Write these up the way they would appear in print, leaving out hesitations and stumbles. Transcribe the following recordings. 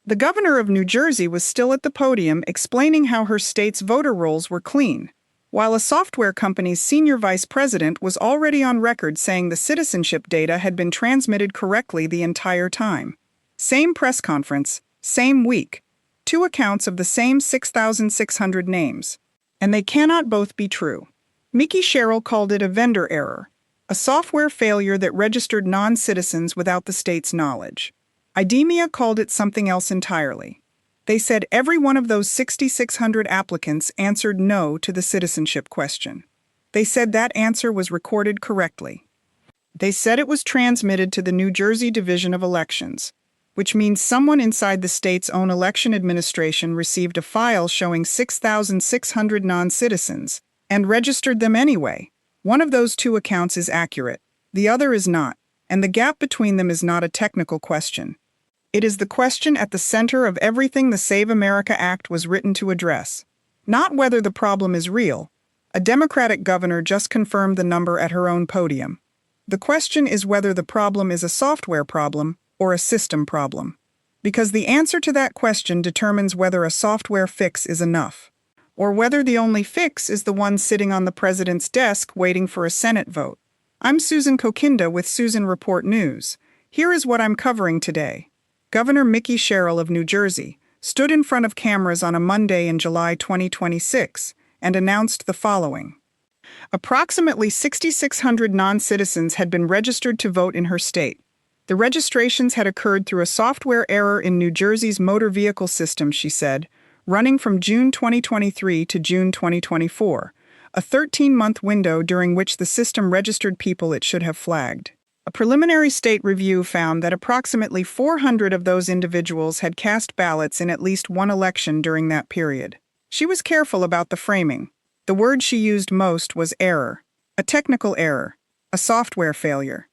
The governor of New Jersey was still at the podium explaining how her state's voter rolls were clean, while a software company's senior vice president was already on record saying the citizenship data had been transmitted correctly the entire time. Same press conference, same week, two accounts of the same 6,600 names. And they cannot both be true. Mikie Sherrill called it a vendor error, a software failure that registered non-citizens without the state's knowledge. Idemia called it something else entirely. They said every one of those 6,600 applicants answered no to the citizenship question. They said that answer was recorded correctly. They said it was transmitted to the New Jersey Division of Elections, which means someone inside the state's own election administration received a file showing 6,600 non-citizens and registered them anyway. One of those two accounts is accurate, the other is not, and the gap between them is not a technical question. It is the question at the center of everything the Save America Act was written to address. Not whether the problem is real. A Democratic governor just confirmed the number at her own podium. The question is whether the problem is a software problem or a system problem. Because the answer to that question determines whether a software fix is enough, or whether the only fix is the one sitting on the president's desk waiting for a Senate vote. I'm Susan Kokinda with Susan Report News. Here is what I'm covering today. Governor Mikie Sherrill of New Jersey stood in front of cameras on a Monday in July 2026 and announced the following. Approximately 6,600 non-citizens had been registered to vote in her state. The registrations had occurred through a software error in New Jersey's motor vehicle system, she said, running from June 2023 to June 2024, a 13-month window during which the system registered people it should have flagged. A preliminary state review found that approximately 400 of those individuals had cast ballots in at least one election during that period. She was careful about the framing. The word she used most was error, a technical error, a software failure.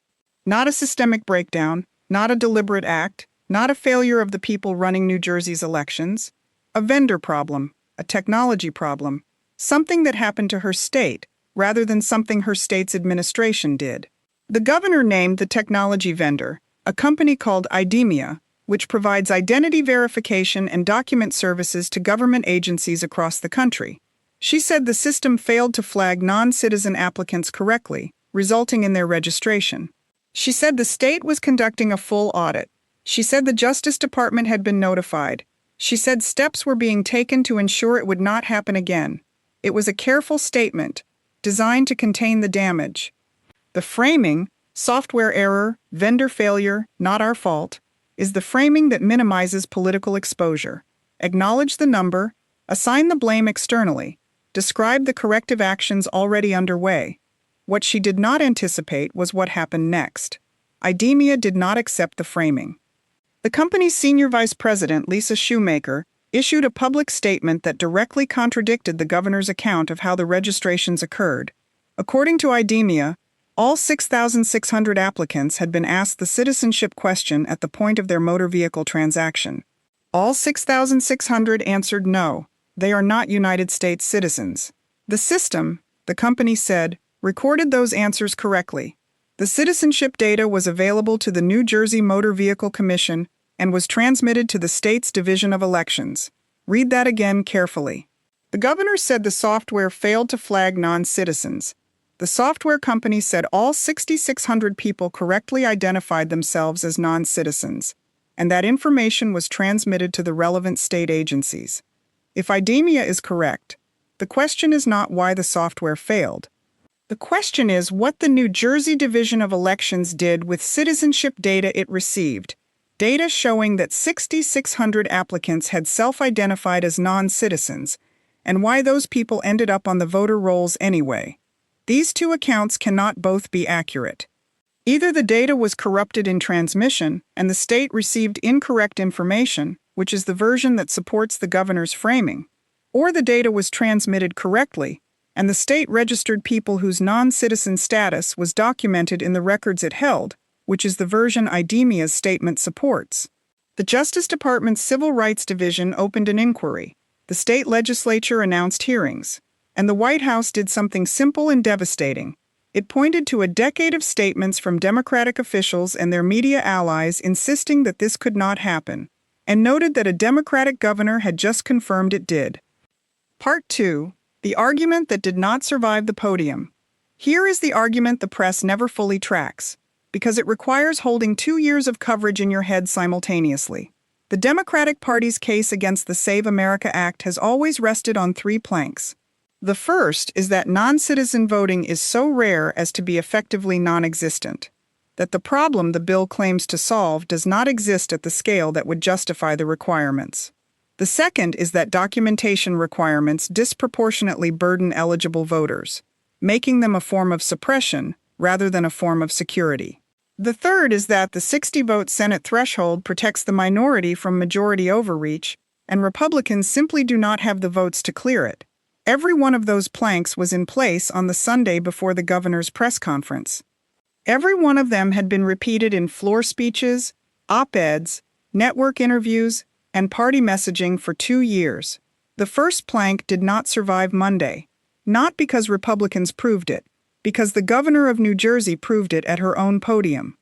Not a systemic breakdown, not a deliberate act, not a failure of the people running New Jersey's elections. A vendor problem, a technology problem, something that happened to her state rather than something her state's administration did. The governor named the technology vendor, a company called Idemia, which provides identity verification and document services to government agencies across the country. She said the system failed to flag non-citizen applicants correctly, resulting in their registration. She said the state was conducting a full audit. She said the Justice Department had been notified. She said steps were being taken to ensure it would not happen again. It was a careful statement, designed to contain the damage. The framing, software error, vendor failure, not our fault, is the framing that minimizes political exposure. Acknowledge the number, assign the blame externally, describe the corrective actions already underway. What she did not anticipate was what happened next. Idemia did not accept the framing. The company's senior vice president, Lisa Shoemaker, issued a public statement that directly contradicted the governor's account of how the registrations occurred. According to Idemia, all 6,600 applicants had been asked the citizenship question at the point of their motor vehicle transaction. All 6,600 answered no, they are not United States citizens. The system, the company said, recorded those answers correctly. The citizenship data was available to the New Jersey Motor Vehicle Commission and was transmitted to the state's Division of Elections. Read that again carefully. The governor said the software failed to flag non-citizens. The software company said all 6,600 people correctly identified themselves as non-citizens, and that information was transmitted to the relevant state agencies. If Idemia is correct, the question is not why the software failed. The question is what the New Jersey Division of Elections did with citizenship data it received, data showing that 6,600 applicants had self-identified as non-citizens, and why those people ended up on the voter rolls anyway. These two accounts cannot both be accurate. Either the data was corrupted in transmission and the state received incorrect information, which is the version that supports the governor's framing, or the data was transmitted correctly and the state registered people whose non-citizen status was documented in the records it held, which is the version Idemia's statement supports. The Justice Department's Civil Rights Division opened an inquiry. The state legislature announced hearings. And the White House did something simple and devastating. It pointed to a decade of statements from Democratic officials and their media allies insisting that this could not happen. and noted that a Democratic governor had just confirmed it did. Part 2. The argument that did not survive the podium. Here is the argument the press never fully tracks, because it requires holding 2 years of coverage in your head simultaneously. The Democratic Party's case against the Save America Act has always rested on 3 planks. The first is that non-citizen voting is so rare as to be effectively non-existent, that the problem the bill claims to solve does not exist at the scale that would justify the requirements. The second is that documentation requirements disproportionately burden eligible voters, making them a form of suppression rather than a form of security. The third is that the 60-vote Senate threshold protects the minority from majority overreach, and Republicans simply do not have the votes to clear it. Every one of those planks was in place on the Sunday before the governor's press conference. Every one of them had been repeated in floor speeches, op-eds, network interviews, and party messaging for 2 years. The first plank did not survive Monday, not because Republicans proved it, because the governor of New Jersey proved it at her own podium.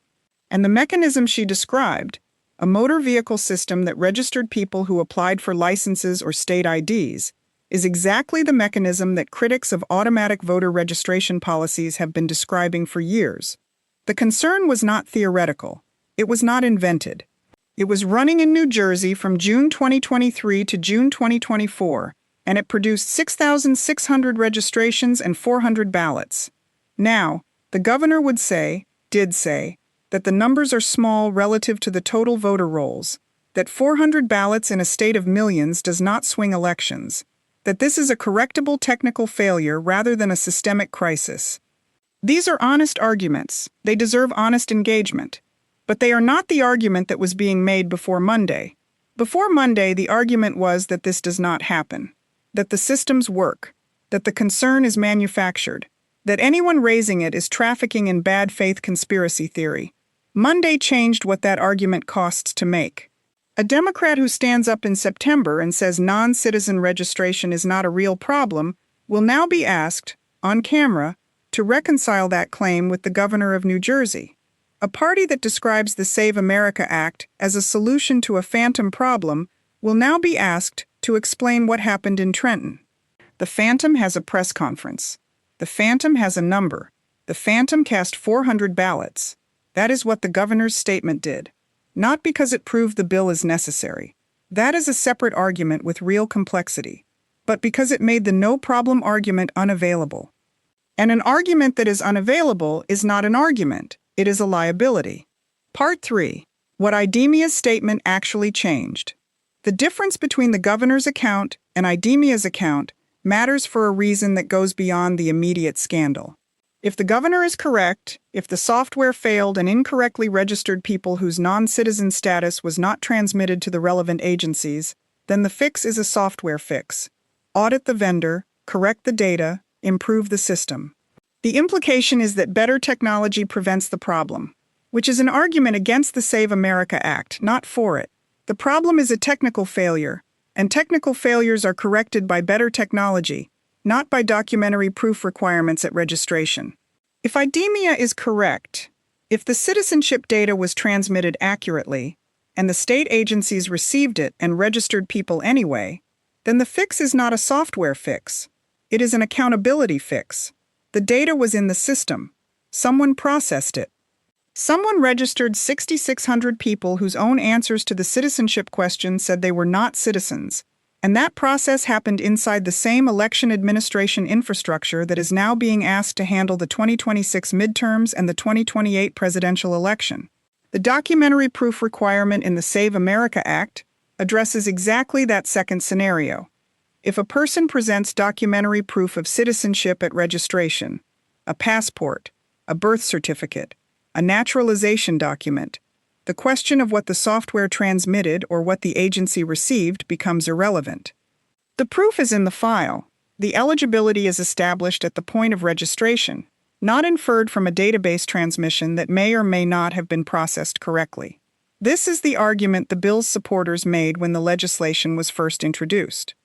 And the mechanism she described, a motor vehicle system that registered people who applied for licenses or state IDs, is exactly the mechanism that critics of automatic voter registration policies have been describing for years. The concern was not theoretical. It was not invented. It was running in New Jersey from June 2023 to June 2024, and it produced 6,600 registrations and 400 ballots. Now, the governor did say, that the numbers are small relative to the total voter rolls, that 400 ballots in a state of millions does not swing elections, that this is a correctable technical failure rather than a systemic crisis. These are honest arguments. They deserve honest engagement. But they are not the argument that was being made before Monday. Before Monday, the argument was that this does not happen, that the systems work, that the concern is manufactured, that anyone raising it is trafficking in bad faith conspiracy theory. Monday changed what that argument costs to make. A Democrat who stands up in September and says non-citizen registration is not a real problem will now be asked, on camera, to reconcile that claim with the governor of New Jersey. A party that describes the Save America Act as a solution to a phantom problem will now be asked to explain what happened in Trenton. The phantom has a press conference. The phantom has a number. The phantom cast 400 ballots. That is what the governor's statement did. Not because it proved the bill is necessary. That is a separate argument with real complexity. But because it made the no-problem argument unavailable. And an argument that is unavailable is not an argument. It is a liability. Part 3. What Idemia's statement actually changed. The difference between the governor's account and Idemia's account matters for a reason that goes beyond the immediate scandal. If the governor is correct, if the software failed and incorrectly registered people whose non-citizen status was not transmitted to the relevant agencies, then the fix is a software fix. Audit the vendor, correct the data, improve the system. The implication is that better technology prevents the problem, which is an argument against the Save America Act, not for it. The problem is a technical failure, and technical failures are corrected by better technology, not by documentary proof requirements at registration. If Idemia is correct, if the citizenship data was transmitted accurately, and the state agencies received it and registered people anyway, then the fix is not a software fix. It is an accountability fix. The data was in the system. Someone processed it. Someone registered 6,600 people whose own answers to the citizenship question said they were not citizens, and that process happened inside the same election administration infrastructure that is now being asked to handle the 2026 midterms and the 2028 presidential election. The documentary proof requirement in the Save America Act addresses exactly that second scenario. If a person presents documentary proof of citizenship at registration, a passport, a birth certificate, a naturalization document, the question of what the software transmitted or what the agency received becomes irrelevant. The proof is in the file. The eligibility is established at the point of registration, not inferred from a database transmission that may or may not have been processed correctly. This is the argument the bill's supporters made when the legislation was first introduced.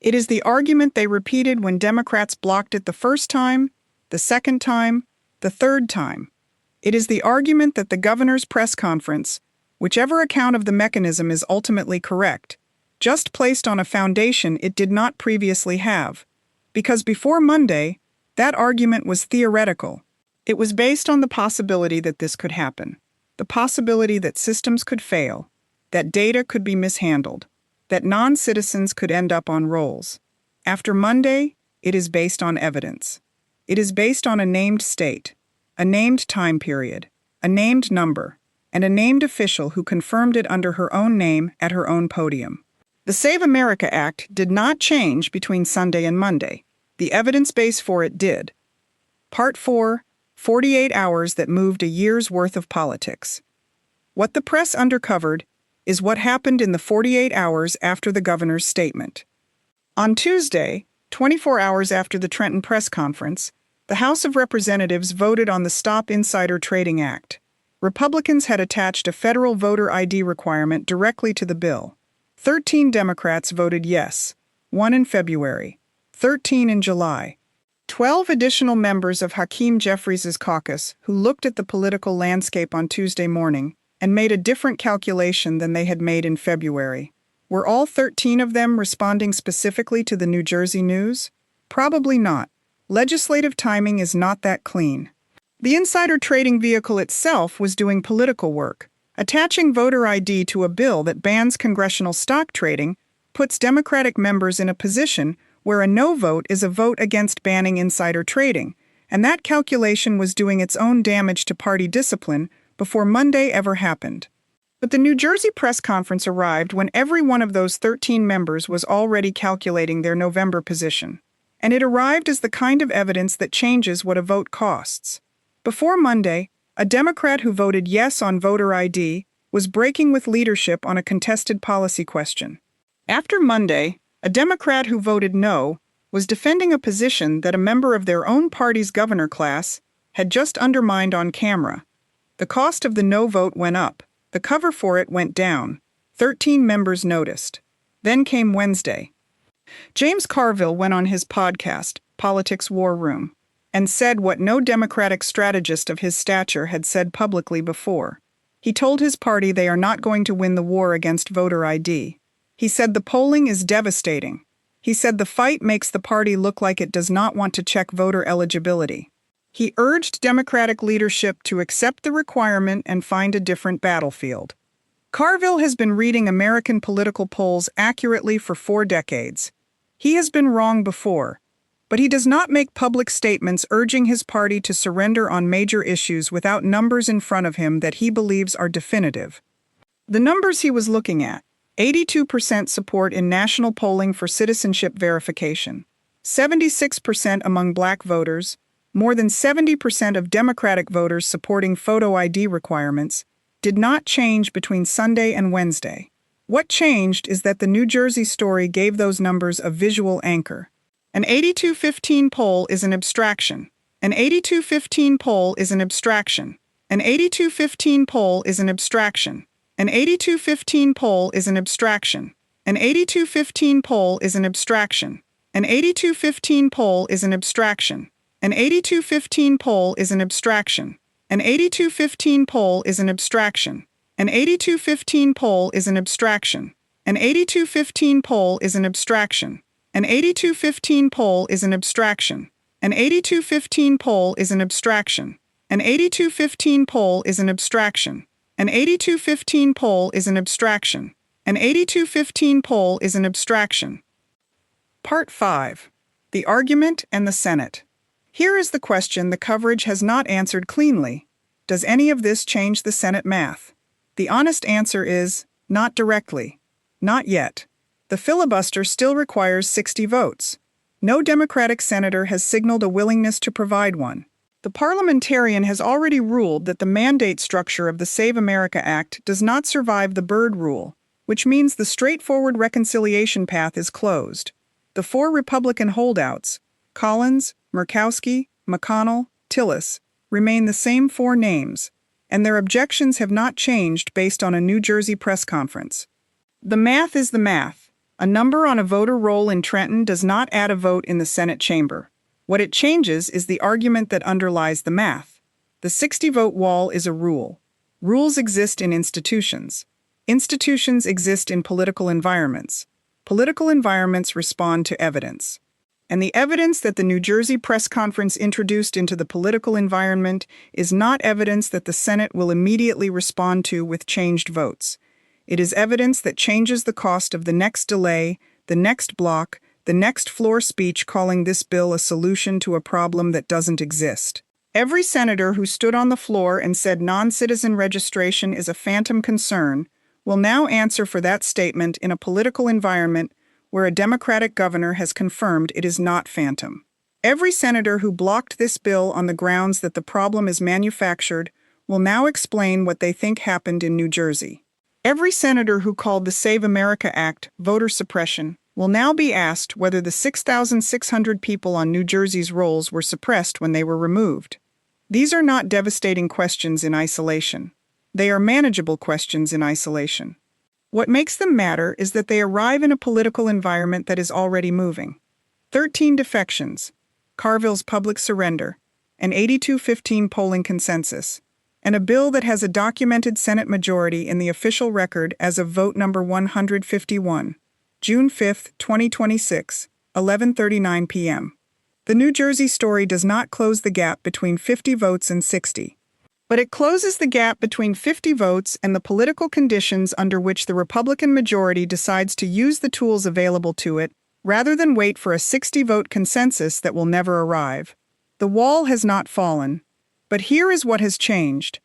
It is the argument they repeated when Democrats blocked it the first time, the second time, the third time. It is the argument that the governor's press conference, Whichever account of the mechanism is ultimately correct, just placed on a foundation it did not previously have. Because before Monday, that argument was theoretical. It was based on the possibility that this could happen, the possibility that systems could fail, that data could be mishandled, that non-citizens could end up on rolls. After Monday, it is based on evidence. It is based on a named state, a named time period, a named number, and a named official who confirmed it under her own name at her own podium. The Save America Act did not change between Sunday and Monday. The evidence base for it did. Part 4, 48 hours that moved a year's worth of politics. What the press undercovered is what happened in the 48 hours after the governor's statement. On Tuesday, 24 hours after the Trenton press conference, the House of Representatives voted on the Stop Insider Trading Act. Republicans had attached a federal voter ID requirement directly to the bill. 13 Democrats voted yes, 1 in February, 13 in July. 12 additional members of Hakeem Jeffries' caucus, who looked at the political landscape on Tuesday morning and made a different calculation than they had made in February. Were all 13 of them responding specifically to the New Jersey news? Probably not. Legislative timing is not that clean. The insider trading vehicle itself was doing political work. Attaching voter ID to a bill that bans congressional stock trading puts Democratic members in a position where a no vote is a vote against banning insider trading, and that calculation was doing its own damage to party discipline before Monday ever happened. But the New Jersey press conference arrived when every one of those 13 members was already calculating their November position, and it arrived as the kind of evidence that changes what a vote costs. Before Monday, a Democrat who voted yes on voter ID was breaking with leadership on a contested policy question. After Monday, a Democrat who voted no was defending a position that a member of their own party's governor class had just undermined on camera. The cost of the no vote went up. The cover for it went down. 13 members noticed. Then came Wednesday. James Carville went on his podcast, Politics War Room, and said what no Democratic strategist of his stature had said publicly before. He told his party they are not going to win the war against voter ID. He said the polling is devastating. He said the fight makes the party look like it does not want to check voter eligibility. He urged Democratic leadership to accept the requirement and find a different battlefield. Carville has been reading American political polls accurately for 4 decades. He has been wrong before, but he does not make public statements urging his party to surrender on major issues without numbers in front of him that he believes are definitive. The numbers he was looking at: 82% support in national polling for citizenship verification, 76% among black voters, more than 70% of Democratic voters supporting photo ID requirements, did not change between Sunday and Wednesday. What changed is that the New Jersey story gave those numbers a visual anchor. An 82-15 poll is an abstraction. An 82-15 poll is an abstraction. An 82-15 poll is an abstraction. An 82-15 poll is an abstraction. An 82-15 poll is an abstraction. An 82-15 poll is an abstraction. An 82-15 poll is an abstraction. An 82-15 poll is an abstraction. An 82-15 poll is an abstraction. An 82-15 poll is an abstraction. An 82-15 poll is an abstraction. An 82-15 poll is an abstraction. An 82-15 poll is an abstraction. An 82-15 poll is an abstraction. An 82-15 poll is an abstraction. Part 5. The Argument and the Senate. Here is the question the coverage has not answered cleanly. Does any of this change the Senate math? The honest answer is, not directly. Not yet. The filibuster still requires 60 votes. No Democratic senator has signaled a willingness to provide one. The parliamentarian has already ruled that the mandate structure of the Save America Act does not survive the Byrd rule, which means the straightforward reconciliation path is closed. The 4 Republican holdouts, Collins, Murkowski, McConnell, Tillis, remain the same 4 names, and their objections have not changed based on a New Jersey press conference. The math is the math. A number on a voter roll in Trenton does not add a vote in the Senate chamber. What it changes is the argument that underlies the math. The 60-vote wall is a rule. Rules exist in institutions. Institutions exist in political environments. Political environments respond to evidence. And the evidence that the New Jersey press conference introduced into the political environment is not evidence that the Senate will immediately respond to with changed votes. It is evidence that changes the cost of the next delay, the next block, the next floor speech calling this bill a solution to a problem that doesn't exist. Every senator who stood on the floor and said non-citizen registration is a phantom concern will now answer for that statement in a political environment where a Democratic governor has confirmed it is not phantom. Every senator who blocked this bill on the grounds that the problem is manufactured will now explain what they think happened in New Jersey. Every senator who called the Save America Act voter suppression will now be asked whether the 6,600 people on New Jersey's rolls were suppressed when they were removed. These are not devastating questions in isolation. They are manageable questions in isolation. What makes them matter is that they arrive in a political environment that is already moving. 13 defections, Carville's public surrender, an 82-15 polling consensus, and a bill that has a documented Senate majority in the official record as of vote number 151, June 5, 2026, 11:39 p.m. The New Jersey story does not close the gap between 50 votes and 60. But it closes the gap between 50 votes and the political conditions under which the Republican majority decides to use the tools available to it, rather than wait for a 60-vote consensus that will never arrive. The wall has not fallen, but here is what has changed.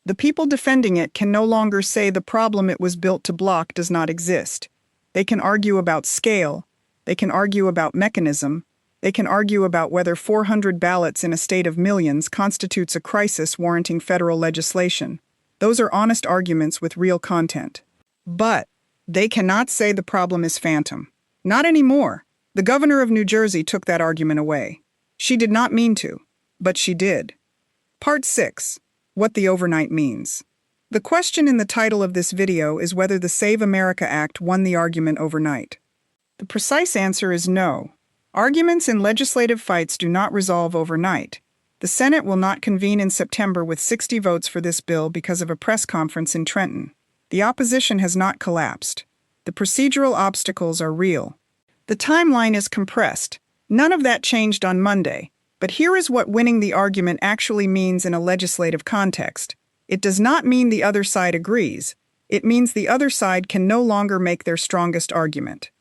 The people defending it can no longer say the problem it was built to block does not exist. They can argue about scale, they can argue about mechanism, they can argue about whether 400 ballots in a state of millions constitutes a crisis warranting federal legislation. Those are honest arguments with real content. But they cannot say the problem is phantom. Not anymore. The governor of New Jersey took that argument away. She did not mean to, but she did. Part 6. What the overnight means. The question in the title of this video is whether the Save America Act won the argument overnight. The precise answer is no. Arguments in legislative fights do not resolve overnight. The Senate will not convene in September with 60 votes for this bill because of a press conference in Trenton. The opposition has not collapsed. The procedural obstacles are real. The timeline is compressed. None of that changed on Monday. But here is what winning the argument actually means in a legislative context. It does not mean the other side agrees. It means the other side can no longer make their strongest argument.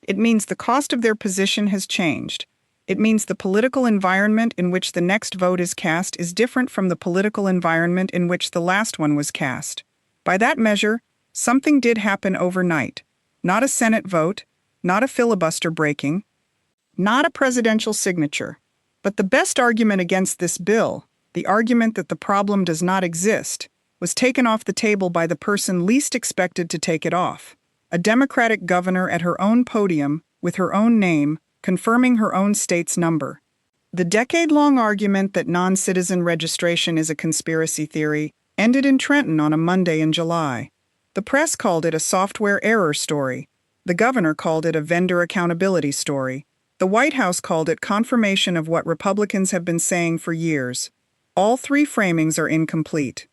It means the cost of their position has changed. It means the political environment in which the next vote is cast is different from the political environment in which the last one was cast. By that measure, something did happen overnight. Not a Senate vote, not a filibuster breaking, not a presidential signature. But the best argument against this bill, the argument that the problem does not exist, was taken off the table by the person least expected to take it off. A Democratic governor at her own podium, with her own name, confirming her own state's number. The decade-long argument that non-citizen registration is a conspiracy theory ended in Trenton on a Monday in July. The press called it a software error story. The governor called it a vendor accountability story. The White House called it confirmation of what Republicans have been saying for years. All three framings are incomplete.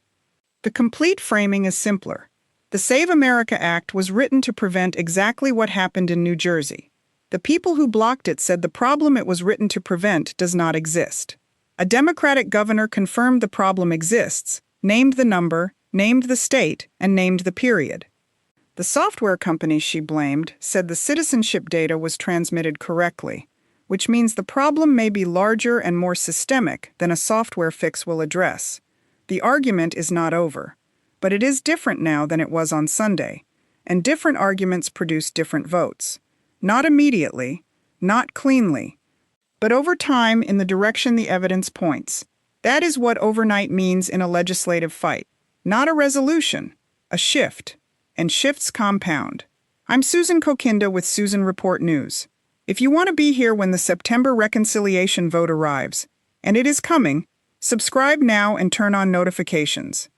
The complete framing is simpler. The Save America Act was written to prevent exactly what happened in New Jersey. The people who blocked it said the problem it was written to prevent does not exist. A Democratic governor confirmed the problem exists, named the number, named the state, and named the period. The software companies she blamed said the citizenship data was transmitted correctly, which means the problem may be larger and more systemic than a software fix will address. The argument is not over. But it is different now than it was on Sunday, and different arguments produce different votes. Not immediately, not cleanly, but over time in the direction the evidence points. That is what overnight means in a legislative fight. Not a resolution, a shift, and shifts compound. I'm Susan Kokinda with Susan Report News. If you want to be here when the September reconciliation vote arrives, and it is coming, subscribe now and turn on notifications.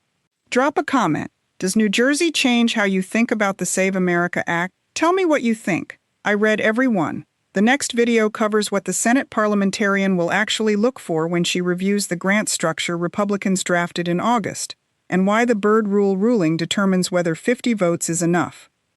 Drop a comment. Does New Jersey change how you think about the Save America Act? Tell me what you think. I read every one. The next video covers what the Senate parliamentarian will actually look for when she reviews the grant structure Republicans drafted in August. and why the Byrd rule ruling determines whether 50 votes is enough.